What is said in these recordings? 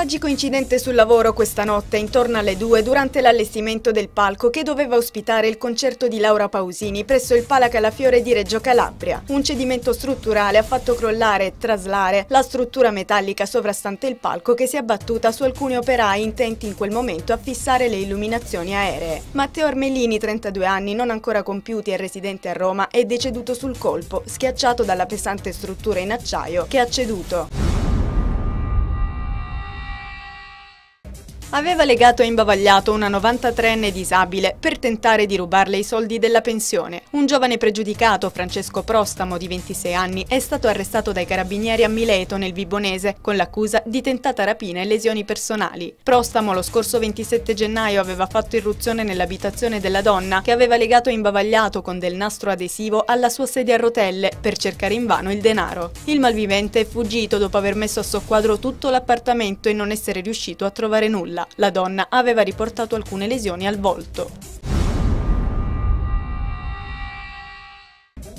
Tragico incidente sul lavoro questa notte, intorno alle 2, durante l'allestimento del palco che doveva ospitare il concerto di Laura Pausini presso il Pala Calafiore di Reggio Calabria. Un cedimento strutturale ha fatto crollare e traslare la struttura metallica sovrastante il palco che si è abbattuta su alcuni operai intenti in quel momento a fissare le illuminazioni aeree. Matteo Armellini, 32 anni, non ancora compiuti e residente a Roma, è deceduto sul colpo, schiacciato dalla pesante struttura in acciaio che ha ceduto. Aveva legato e imbavagliato una 93enne disabile per tentare di rubarle i soldi della pensione. Un giovane pregiudicato, Francesco Prostamo, di 26 anni, è stato arrestato dai carabinieri a Mileto, nel Vibonese, con l'accusa di tentata rapina e lesioni personali. Prostamo lo scorso 27 gennaio aveva fatto irruzione nell'abitazione della donna, che aveva legato e imbavagliato con del nastro adesivo alla sua sedia a rotelle per cercare invano il denaro. Il malvivente è fuggito dopo aver messo a soqquadro tutto l'appartamento e non essere riuscito a trovare nulla. La donna aveva riportato alcune lesioni al volto.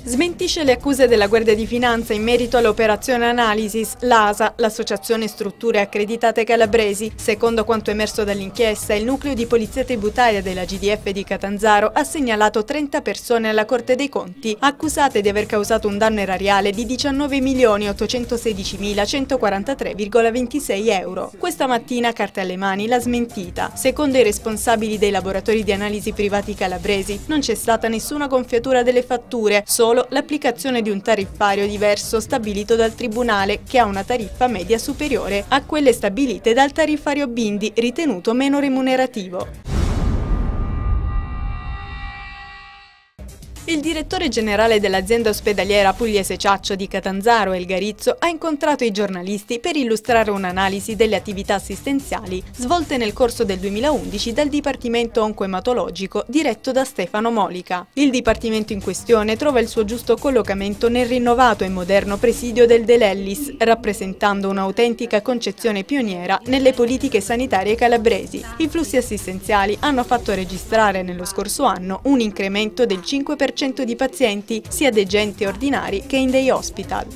Smentisce le accuse della Guardia di Finanza in merito all'operazione Analysis. L'ASA, l'associazione strutture accreditate calabresi. Secondo quanto emerso dall'inchiesta, il nucleo di polizia tributaria della GDF di Catanzaro ha segnalato 30 persone alla Corte dei Conti, accusate di aver causato un danno erariale di 19.816.143,26 euro. Questa mattina Carta alle Mani l'ha smentita. Secondo i responsabili dei laboratori di analisi privati calabresi, non c'è stata nessuna gonfiatura delle fatture, solo l'applicazione di un tariffario diverso stabilito dal Tribunale, che ha una tariffa media superiore a quelle stabilite dal tariffario Bindi, ritenuto meno remunerativo. Il direttore generale dell'azienda ospedaliera pugliese Ciaccio di Catanzaro, El Garizzo, ha incontrato i giornalisti per illustrare un'analisi delle attività assistenziali svolte nel corso del 2011 dal Dipartimento Oncoematologico diretto da Stefano Molica. Il dipartimento in questione trova il suo giusto collocamento nel rinnovato e moderno presidio del De Lellis, rappresentando un'autentica concezione pioniera nelle politiche sanitarie calabresi. I flussi assistenziali hanno fatto registrare nello scorso anno un incremento del 5% di pazienti, sia degenti ordinari che in day hospital.